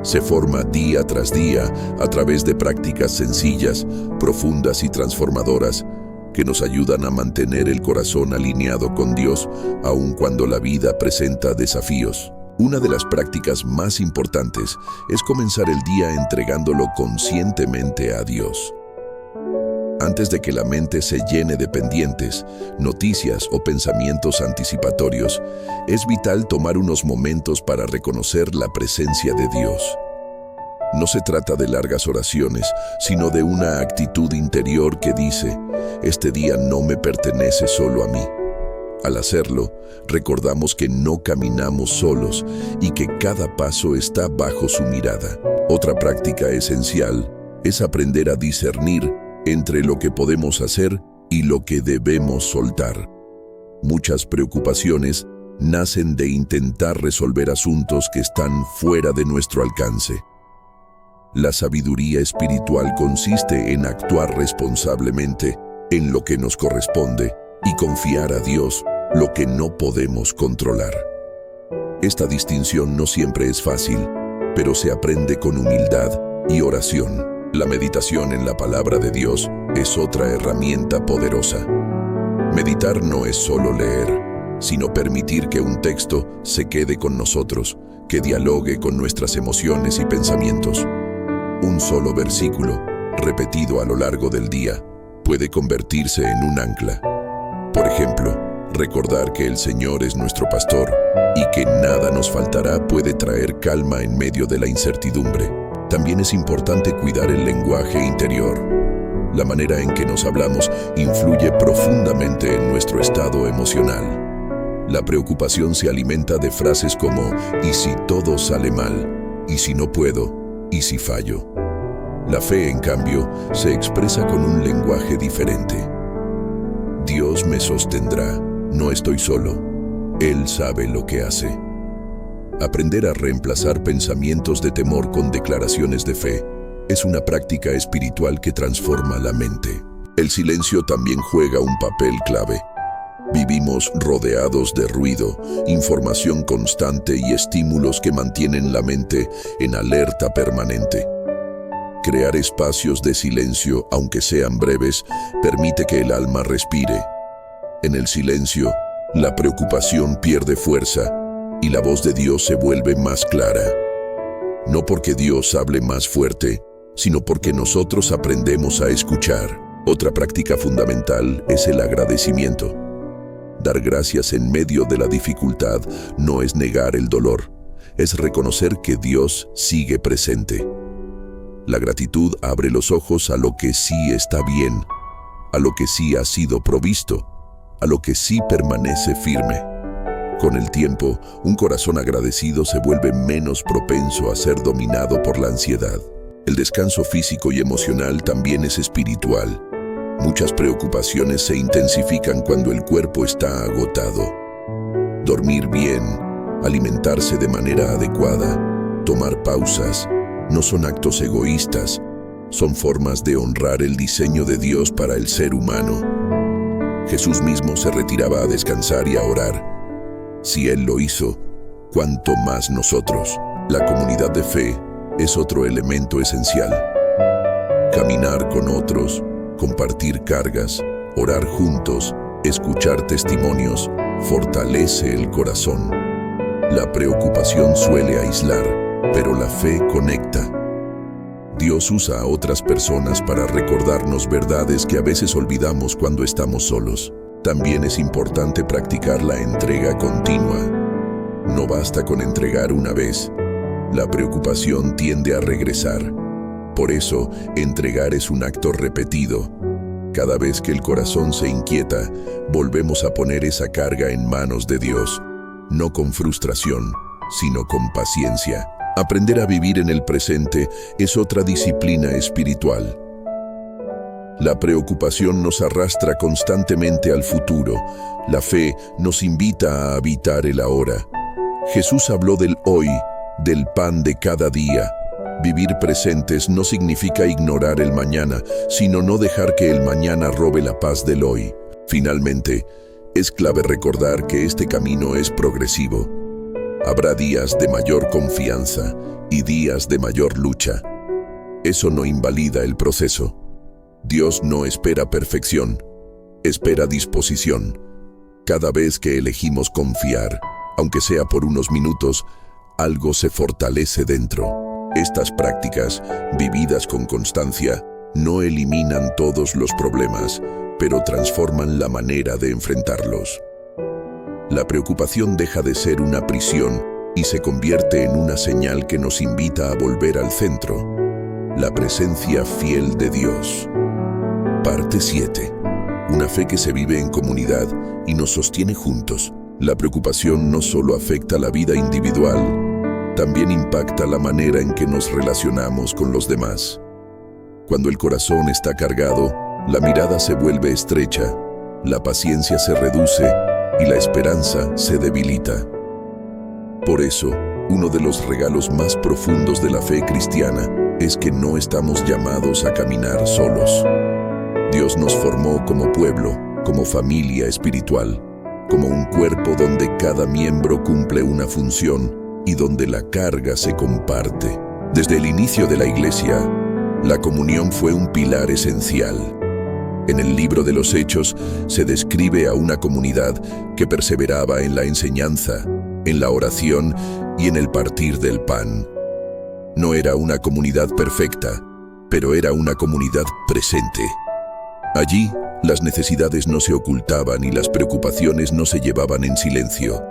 Se forma día tras día a través de prácticas sencillas, profundas y transformadoras que nos ayudan a mantener el corazón alineado con Dios, aun cuando la vida presenta desafíos. Una de las prácticas más importantes es comenzar el día entregándolo conscientemente a Dios. Antes de que la mente se llene de pendientes, noticias o pensamientos anticipatorios, es vital tomar unos momentos para reconocer la presencia de Dios. No se trata de largas oraciones, sino de una actitud interior que dice: este día no me pertenece solo a mí. Al hacerlo, recordamos que no caminamos solos y que cada paso está bajo su mirada. Otra práctica esencial es aprender a discernir entre lo que podemos hacer y lo que debemos soltar. Muchas preocupaciones nacen de intentar resolver asuntos que están fuera de nuestro alcance. La sabiduría espiritual consiste en actuar responsablemente en lo que nos corresponde y confiar a Dios lo que no podemos controlar. Esta distinción no siempre es fácil, pero se aprende con humildad y oración. La meditación en la palabra de Dios es otra herramienta poderosa. Meditar no es solo leer, sino permitir que un texto se quede con nosotros, que dialogue con nuestras emociones y pensamientos. Un solo versículo, repetido a lo largo del día, puede convertirse en un ancla. Por ejemplo, Recordar que el Señor es nuestro pastor y que nada nos faltará puede traer calma en medio de la incertidumbre. También es importante cuidar el lenguaje interior. La manera en que nos hablamos influye profundamente en nuestro estado emocional. La preocupación se alimenta de frases como «¿y si todo sale mal? ¿Y si no puedo? ¿Y si fallo?». La fe, en cambio, se expresa con un lenguaje diferente. Dios me sostendrá, no estoy solo. Él sabe lo que hace. Aprender a reemplazar pensamientos de temor con declaraciones de fe es una práctica espiritual que transforma la mente. El silencio también juega un papel clave. Vivimos rodeados de ruido, información constante y estímulos que mantienen la mente en alerta permanente. Crear espacios de silencio, aunque sean breves, permite que el alma respire. En el silencio, la preocupación pierde fuerza y la voz de Dios se vuelve más clara. No porque Dios hable más fuerte, sino porque nosotros aprendemos a escuchar. Otra práctica fundamental es el agradecimiento. Dar gracias en medio de la dificultad no es negar el dolor, es reconocer que Dios sigue presente. La gratitud abre los ojos a lo que sí está bien, a lo que sí ha sido provisto, a lo que sí permanece firme. Con el tiempo, un corazón agradecido se vuelve menos propenso a ser dominado por la ansiedad. El descanso físico y emocional también es espiritual. Muchas preocupaciones se intensifican cuando el cuerpo está agotado. Dormir bien, alimentarse de manera adecuada, tomar pausas, no son actos egoístas, son formas de honrar el diseño de Dios para el ser humano. Jesús mismo se retiraba a descansar y a orar. Si Él lo hizo, ¿cuánto más nosotros? La comunidad de fe es otro elemento esencial. Caminar con otros, compartir cargas, orar juntos, escuchar testimonios, fortalece el corazón. La preocupación suele aislar, pero la fe conecta. Dios usa a otras personas para recordarnos verdades que a veces olvidamos cuando estamos solos. También es importante practicar la entrega continua. No basta con entregar una vez. La preocupación tiende a regresar. Por eso, entregar es un acto repetido. Cada vez que el corazón se inquieta, volvemos a poner esa carga en manos de Dios, no con frustración, sino con paciencia. Aprender a vivir en el presente es otra disciplina espiritual. La preocupación nos arrastra constantemente al futuro. La fe nos invita a habitar el ahora. Jesús habló del hoy, del pan de cada día. Vivir presentes no significa ignorar el mañana, sino no dejar que el mañana robe la paz del hoy. Finalmente, es clave recordar que este camino es progresivo. Habrá días de mayor confianza y días de mayor lucha. Eso no invalida el proceso. Dios no espera perfección, espera disposición. Cada vez que elegimos confiar, aunque sea por unos minutos, algo se fortalece dentro. Estas prácticas, vividas con constancia, no eliminan todos los problemas, pero transforman la manera de enfrentarlos. La preocupación deja de ser una prisión y se convierte en una señal que nos invita a volver al centro, la presencia fiel de Dios. Parte 7. Una fe que se vive en comunidad y nos sostiene juntos. La preocupación no solo afecta la vida individual, también impacta la manera en que nos relacionamos con los demás. Cuando el corazón está cargado, la mirada se vuelve estrecha, la paciencia se reduce y la esperanza se debilita. Por eso, uno de los regalos más profundos de la fe cristiana es que no estamos llamados a caminar solos. Dios nos formó como pueblo, como familia espiritual, como un cuerpo donde cada miembro cumple una función y donde la carga se comparte. Desde el inicio de la Iglesia, la comunión fue un pilar esencial. En el libro de los Hechos se describe a una comunidad que perseveraba en la enseñanza, en la oración y en el partir del pan. No era una comunidad perfecta, pero era una comunidad presente. Allí, las necesidades no se ocultaban y las preocupaciones no se llevaban en silencio.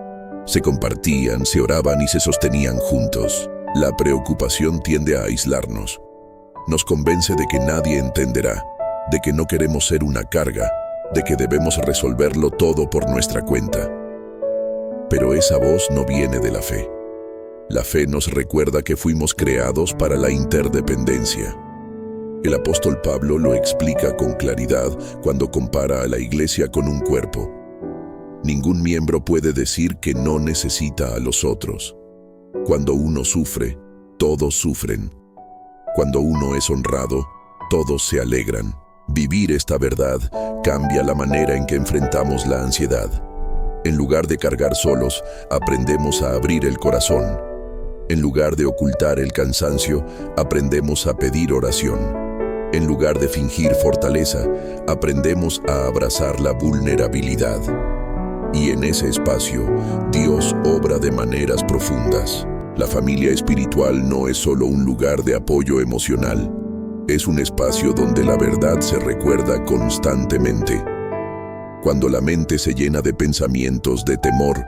Se compartían, se oraban y se sostenían juntos. La preocupación tiende a aislarnos. Nos convence de que nadie entenderá, de que no queremos ser una carga, de que debemos resolverlo todo por nuestra cuenta. Pero esa voz no viene de la fe. La fe nos recuerda que fuimos creados para la interdependencia. El apóstol Pablo lo explica con claridad cuando compara a la iglesia con un cuerpo. Ningún miembro puede decir que no necesita a los otros. Cuando uno sufre, todos sufren. Cuando uno es honrado, todos se alegran. Vivir esta verdad cambia la manera en que enfrentamos la ansiedad. En lugar de cargar solos, aprendemos a abrir el corazón. En lugar de ocultar el cansancio, aprendemos a pedir oración. En lugar de fingir fortaleza, aprendemos a abrazar la vulnerabilidad. Y en ese espacio, Dios obra de maneras profundas. La familia espiritual no es solo un lugar de apoyo emocional. Es un espacio donde la verdad se recuerda constantemente. Cuando la mente se llena de pensamientos de temor,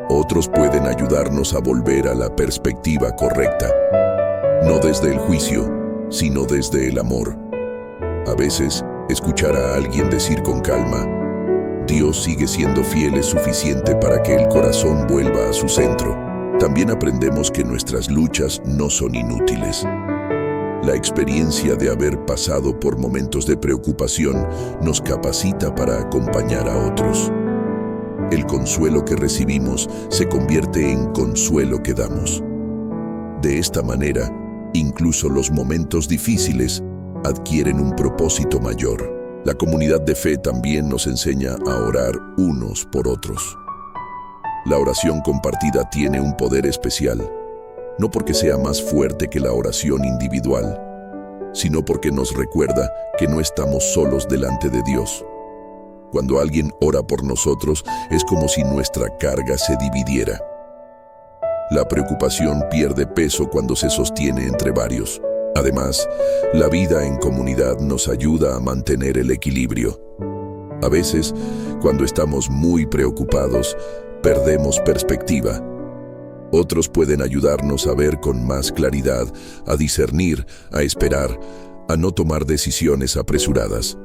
otros pueden ayudarnos a volver a la perspectiva correcta. No desde el juicio, sino desde el amor. A veces, escuchar a alguien decir con calma, Dios sigue siendo fiel es suficiente para que el corazón vuelva a su centro. También aprendemos que nuestras luchas no son inútiles. La experiencia de haber pasado por momentos de preocupación nos capacita para acompañar a otros. El consuelo que recibimos se convierte en consuelo que damos. De esta manera, incluso los momentos difíciles adquieren un propósito mayor. La comunidad de fe también nos enseña a orar unos por otros. La oración compartida tiene un poder especial, no porque sea más fuerte que la oración individual, sino porque nos recuerda que no estamos solos delante de Dios. Cuando alguien ora por nosotros, es como si nuestra carga se dividiera. La preocupación pierde peso cuando se sostiene entre varios. Además, la vida en comunidad nos ayuda a mantener el equilibrio. A veces, cuando estamos muy preocupados, perdemos perspectiva. Otros pueden ayudarnos a ver con más claridad, a discernir, a esperar, a no tomar decisiones apresuradas.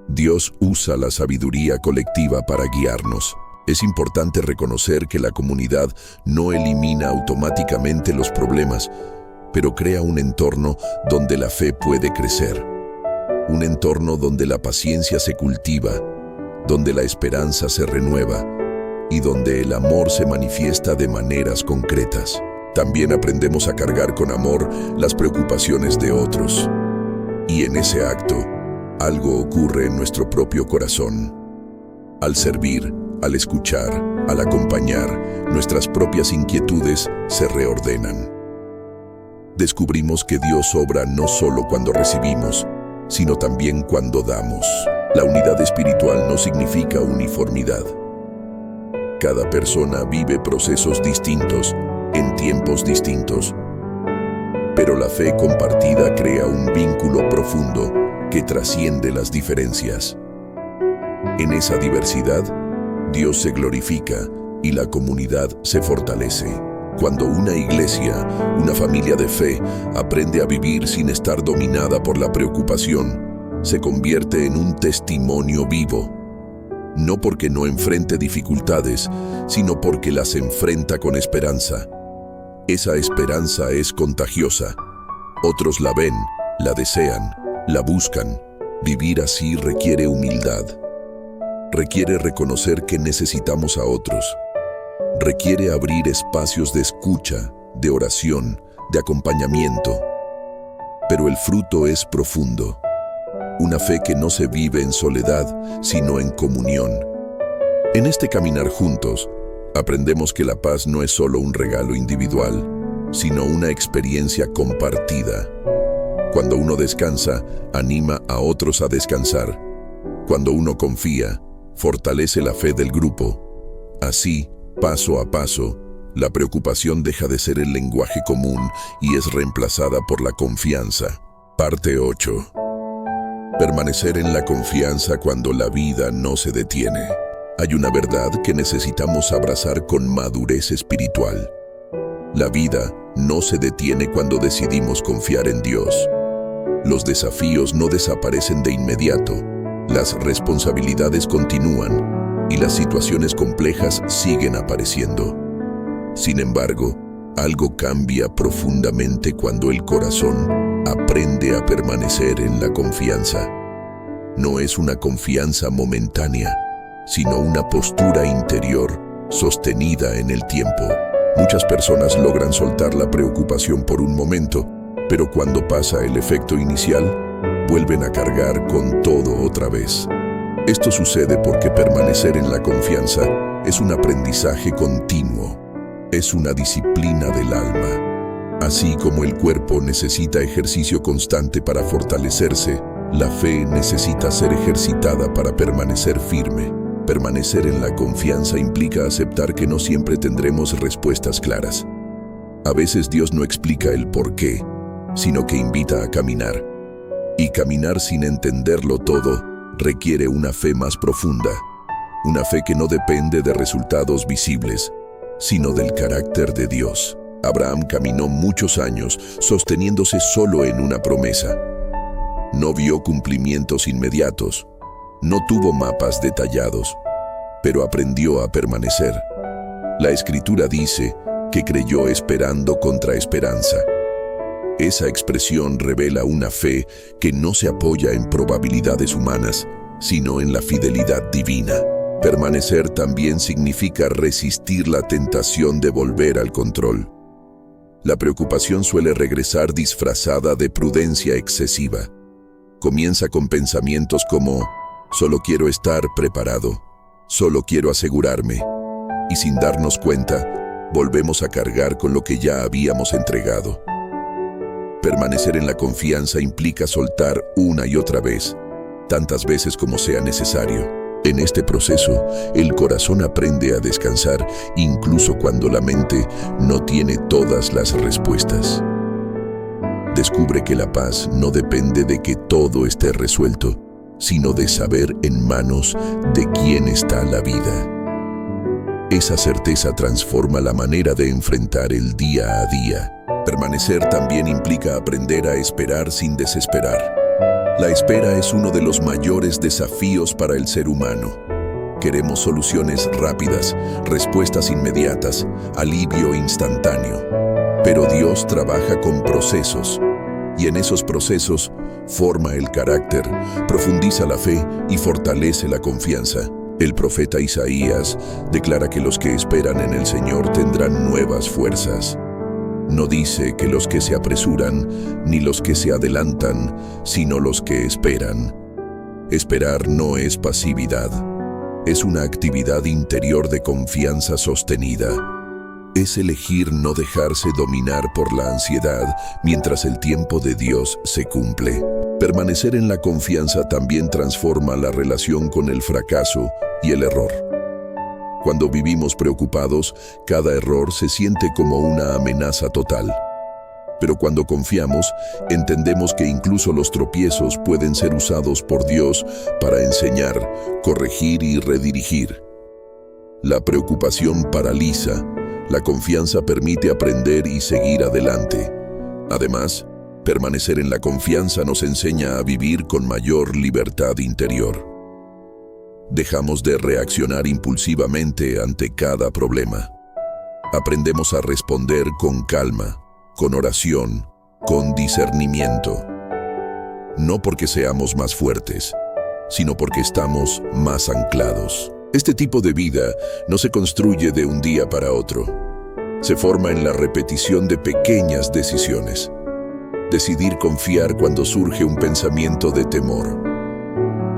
Dios usa la sabiduría colectiva para guiarnos. Es importante reconocer que la comunidad no elimina automáticamente los problemas, pero crea un entorno donde la fe puede crecer. Un entorno donde la paciencia se cultiva, donde la esperanza se renueva y donde el amor se manifiesta de maneras concretas. También aprendemos a cargar con amor las preocupaciones de otros. Y en ese acto, algo ocurre en nuestro propio corazón. Al servir, al escuchar, al acompañar, nuestras propias inquietudes se reordenan. Descubrimos que Dios obra no solo cuando recibimos, sino también cuando damos. La unidad espiritual no significa uniformidad. Cada persona vive procesos distintos, en tiempos distintos. Pero la fe compartida crea un vínculo profundo que trasciende las diferencias. En esa diversidad, Dios se glorifica y la comunidad se fortalece. Cuando una iglesia, una familia de fe, aprende a vivir sin estar dominada por la preocupación, se convierte en un testimonio vivo. No porque no enfrente dificultades, sino porque las enfrenta con esperanza. Esa esperanza es contagiosa. Otros la ven, la desean, la buscan. Vivir así requiere humildad. Requiere reconocer que necesitamos a otros. Requiere abrir espacios de escucha, de oración, de acompañamiento. Pero el fruto es profundo. Una fe que no se vive en soledad, sino en comunión. En este caminar juntos, aprendemos que la paz no es solo un regalo individual, sino una experiencia compartida. Cuando uno descansa, anima a otros a descansar. Cuando uno confía, fortalece la fe del grupo. Así, paso a paso, la preocupación deja de ser el lenguaje común y es reemplazada por la confianza. Parte 8. Permanecer en la confianza cuando la vida no se detiene. Hay una verdad que necesitamos abrazar con madurez espiritual. La vida no se detiene cuando decidimos confiar en Dios. Los desafíos no desaparecen de inmediato, las responsabilidades continúan y las situaciones complejas siguen apareciendo. Sin embargo, algo cambia profundamente cuando el corazón aprende a permanecer en la confianza. No es una confianza momentánea, sino una postura interior sostenida en el tiempo. Muchas personas logran soltar la preocupación por un momento, pero cuando pasa el efecto inicial, vuelven a cargar con todo otra vez. Esto sucede porque permanecer en la confianza es un aprendizaje continuo, es una disciplina del alma. Así como el cuerpo necesita ejercicio constante para fortalecerse, la fe necesita ser ejercitada para permanecer firme. Permanecer en la confianza implica aceptar que no siempre tendremos respuestas claras. A veces Dios no explica el por qué, sino que invita a caminar. Y caminar sin entenderlo todo requiere una fe más profunda, una fe que no depende de resultados visibles, sino del carácter de Dios. Abraham caminó muchos años sosteniéndose solo en una promesa. No vio cumplimientos inmediatos, no tuvo mapas detallados, pero aprendió a permanecer. La Escritura dice que creyó esperando contra esperanza. Esa expresión revela una fe que no se apoya en probabilidades humanas, sino en la fidelidad divina. Permanecer también significa resistir la tentación de volver al control. La preocupación suele regresar disfrazada de prudencia excesiva. Comienza con pensamientos como: solo quiero estar preparado, solo quiero asegurarme. Y sin darnos cuenta, volvemos a cargar con lo que ya habíamos entregado. Permanecer en la confianza implica soltar una y otra vez, tantas veces como sea necesario. En este proceso, el corazón aprende a descansar, incluso cuando la mente no tiene todas las respuestas. Descubre que la paz no depende de que todo esté resuelto, sino de saber en manos de quién está la vida. Esa certeza transforma la manera de enfrentar el día a día. Permanecer también implica aprender a esperar sin desesperar. La espera es uno de los mayores desafíos para el ser humano. Queremos soluciones rápidas, respuestas inmediatas, alivio instantáneo. Pero Dios trabaja con procesos, y en esos procesos forma el carácter, profundiza la fe y fortalece la confianza. El profeta Isaías declara que los que esperan en el Señor tendrán nuevas fuerzas. No dice que los que se apresuran, ni los que se adelantan, sino los que esperan. Esperar no es pasividad, es una actividad interior de confianza sostenida. Es elegir no dejarse dominar por la ansiedad mientras el tiempo de Dios se cumple. Permanecer en la confianza también transforma la relación con el fracaso y el error. Cuando vivimos preocupados, cada error se siente como una amenaza total. Pero cuando confiamos, entendemos que incluso los tropiezos pueden ser usados por Dios para enseñar, corregir y redirigir. La preocupación paraliza, la confianza permite aprender y seguir adelante. Además, permanecer en la confianza nos enseña a vivir con mayor libertad interior. Dejamos de reaccionar impulsivamente ante cada problema. Aprendemos a responder con calma, con oración, con discernimiento. No porque seamos más fuertes, sino porque estamos más anclados. Este tipo de vida no se construye de un día para otro. Se forma en la repetición de pequeñas decisiones. Decidir confiar cuando surge un pensamiento de temor.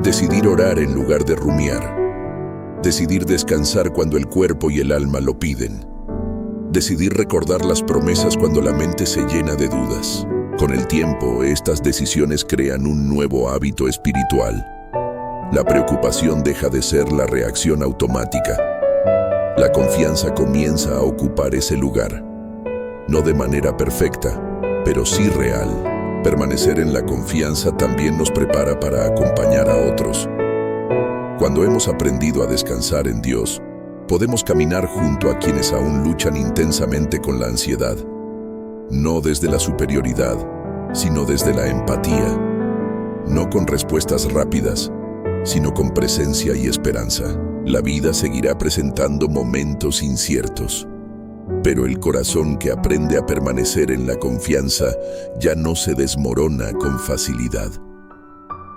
Decidir orar en lugar de rumiar. Decidir descansar cuando el cuerpo y el alma lo piden. Decidir recordar las promesas cuando la mente se llena de dudas. Con el tiempo, estas decisiones crean un nuevo hábito espiritual. La preocupación deja de ser la reacción automática. La confianza comienza a ocupar ese lugar. No de manera perfecta, pero sí real. Permanecer en la confianza también nos prepara para acompañar a otros. Cuando hemos aprendido a descansar en Dios, podemos caminar junto a quienes aún luchan intensamente con la ansiedad. No desde la superioridad, sino desde la empatía. No con respuestas rápidas, sino con presencia y esperanza. La vida seguirá presentando momentos inciertos, pero el corazón que aprende a permanecer en la confianza ya no se desmorona con facilidad.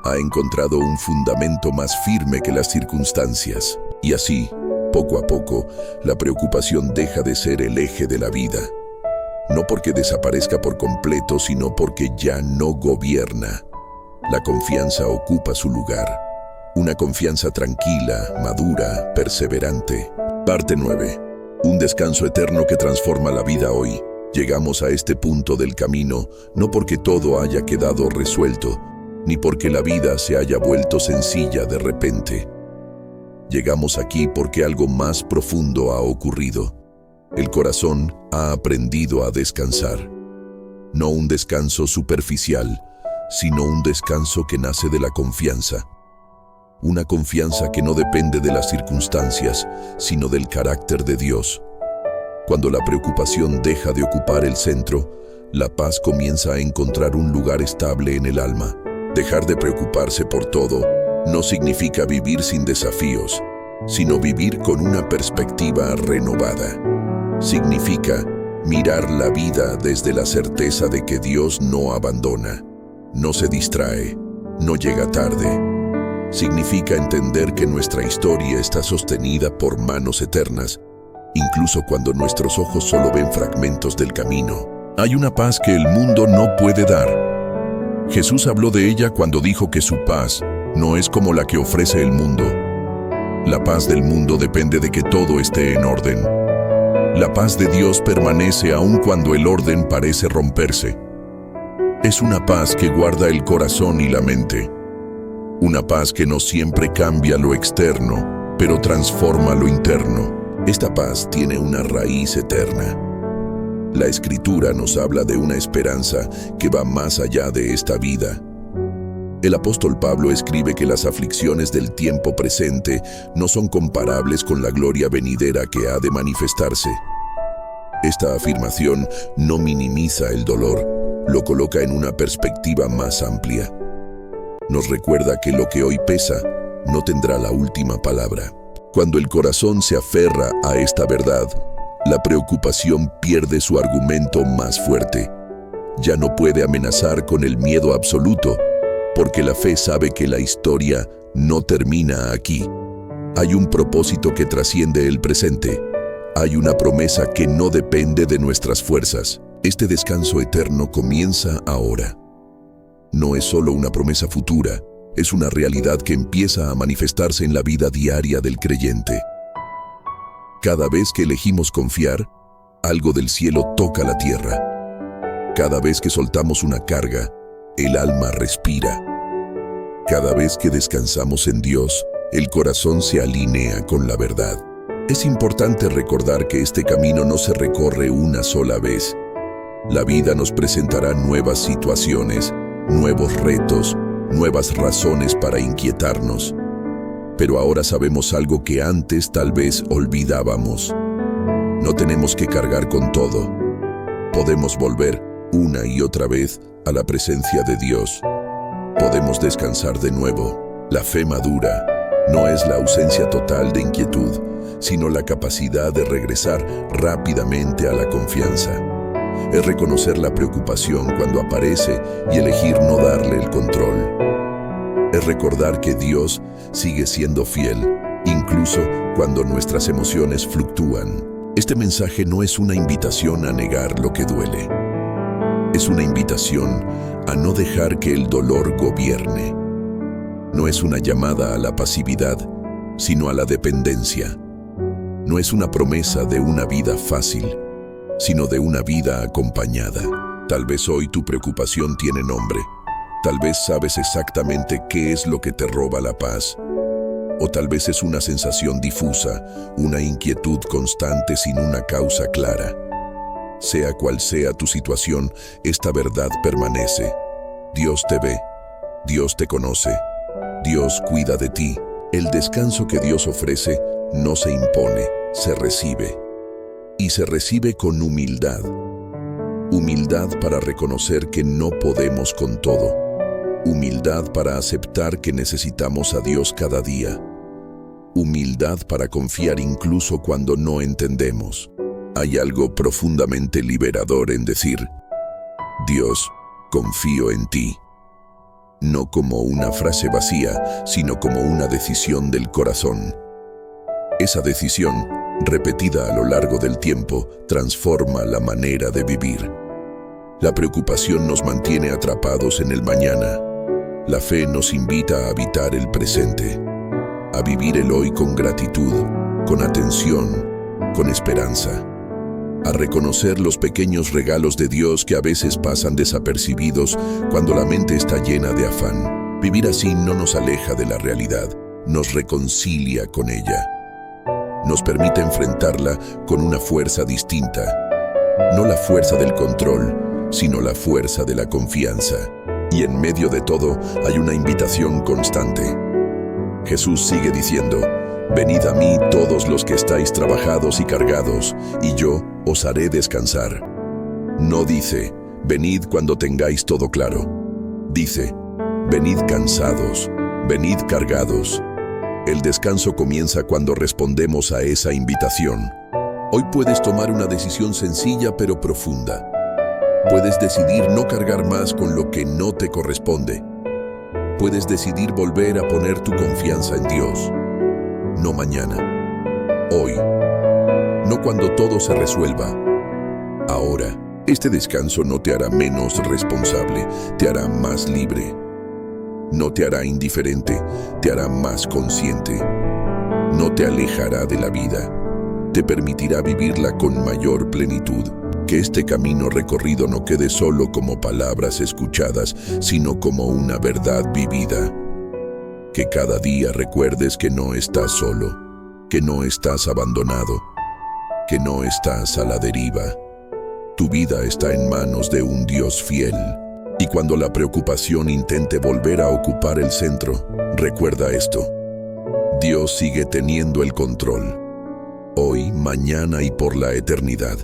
Ha encontrado un fundamento más firme que las circunstancias, y así, poco a poco, la preocupación deja de ser el eje de la vida. No porque desaparezca por completo, sino porque ya no gobierna. La confianza ocupa su lugar. Una confianza tranquila, madura, perseverante. Parte 9. Un descanso eterno que transforma la vida hoy. Llegamos a este punto del camino no porque todo haya quedado resuelto, ni porque la vida se haya vuelto sencilla de repente. Llegamos aquí porque algo más profundo ha ocurrido. El corazón ha aprendido a descansar. No un descanso superficial, sino un descanso que nace de la confianza. Una confianza que no depende de las circunstancias, sino del carácter de Dios. Cuando la preocupación deja de ocupar el centro, la paz comienza a encontrar un lugar estable en el alma. Dejar de preocuparse por todo no significa vivir sin desafíos, sino vivir con una perspectiva renovada. Significa mirar la vida desde la certeza de que Dios no abandona, no se distrae, no llega tarde. Significa entender que nuestra historia está sostenida por manos eternas, incluso cuando nuestros ojos solo ven fragmentos del camino. Hay una paz que el mundo no puede dar. Jesús habló de ella cuando dijo que su paz no es como la que ofrece el mundo. La paz del mundo depende de que todo esté en orden. La paz de Dios permanece aun cuando el orden parece romperse. Es una paz que guarda el corazón y la mente. Una paz que no siempre cambia lo externo, pero transforma lo interno. Esta paz tiene una raíz eterna. La Escritura nos habla de una esperanza que va más allá de esta vida. El apóstol Pablo escribe que las aflicciones del tiempo presente no son comparables con la gloria venidera que ha de manifestarse. Esta afirmación no minimiza el dolor, lo coloca en una perspectiva más amplia. Nos recuerda que lo que hoy pesa no tendrá la última palabra. Cuando el corazón se aferra a esta verdad, la preocupación pierde su argumento más fuerte. Ya no puede amenazar con el miedo absoluto, porque la fe sabe que la historia no termina aquí. Hay un propósito que trasciende el presente. Hay una promesa que no depende de nuestras fuerzas. Este descanso eterno comienza ahora. No es solo una promesa futura, es una realidad que empieza a manifestarse en la vida diaria del creyente. Cada vez que elegimos confiar, algo del cielo toca la tierra. Cada vez que soltamos una carga, el alma respira. Cada vez que descansamos en Dios, el corazón se alinea con la verdad. Es importante recordar que este camino no se recorre una sola vez. La vida nos presentará nuevas situaciones, nuevos retos, nuevas razones para inquietarnos. Pero ahora sabemos algo que antes tal vez olvidábamos. No tenemos que cargar con todo. Podemos volver una y otra vez a la presencia de Dios. Podemos descansar de nuevo. La fe madura no es la ausencia total de inquietud, sino la capacidad de regresar rápidamente a la confianza. Es reconocer la preocupación cuando aparece y elegir no darle el control. Es recordar que Dios sigue siendo fiel, incluso cuando nuestras emociones fluctúan. Este mensaje no es una invitación a negar lo que duele. Es una invitación a no dejar que el dolor gobierne. No es una llamada a la pasividad, sino a la dependencia. No es una promesa de una vida fácil, sino de una vida acompañada. Tal vez hoy tu preocupación tiene nombre. Tal vez sabes exactamente qué es lo que te roba la paz. O tal vez es una sensación difusa, una inquietud constante sin una causa clara. Sea cual sea tu situación, esta verdad permanece. Dios te ve, Dios te conoce, Dios cuida de ti. El descanso que Dios ofrece no se impone, se recibe. Y se recibe con humildad. Humildad para reconocer que no podemos con todo. Humildad para aceptar que necesitamos a Dios cada día. Humildad para confiar incluso cuando no entendemos. Hay algo profundamente liberador en decir: Dios, confío en ti. No como una frase vacía, sino como una decisión del corazón. Esa decisión, repetida a lo largo del tiempo, transforma la manera de vivir. La preocupación nos mantiene atrapados en el mañana. La fe nos invita a habitar el presente, a vivir el hoy con gratitud, con atención, con esperanza, a reconocer los pequeños regalos de Dios que a veces pasan desapercibidos cuando la mente está llena de afán. Vivir así no nos aleja de la realidad, nos reconcilia con ella. Nos permite enfrentarla con una fuerza distinta. No la fuerza del control, sino la fuerza de la confianza. Y en medio de todo hay una invitación constante. Jesús sigue diciendo: venid a mí todos los que estáis trabajados y cargados, y yo os haré descansar. No dice: venid cuando tengáis todo claro. Dice: venid cansados, venid cargados. El descanso comienza cuando respondemos a esa invitación. Hoy puedes tomar una decisión sencilla pero profunda. Puedes decidir no cargar más con lo que no te corresponde. Puedes decidir volver a poner tu confianza en Dios. No mañana, hoy. No cuando todo se resuelva. Ahora. Este descanso no te hará menos responsable, te hará más libre. No te hará indiferente, te hará más consciente. No te alejará de la vida, te permitirá vivirla con mayor plenitud. Que este camino recorrido no quede solo como palabras escuchadas, sino como una verdad vivida. Que cada día recuerdes que no estás solo, que no estás abandonado, que no estás a la deriva. Tu vida está en manos de un Dios fiel. Y cuando la preocupación intente volver a ocupar el centro, recuerda esto: Dios sigue teniendo el control. Hoy, mañana y por la eternidad.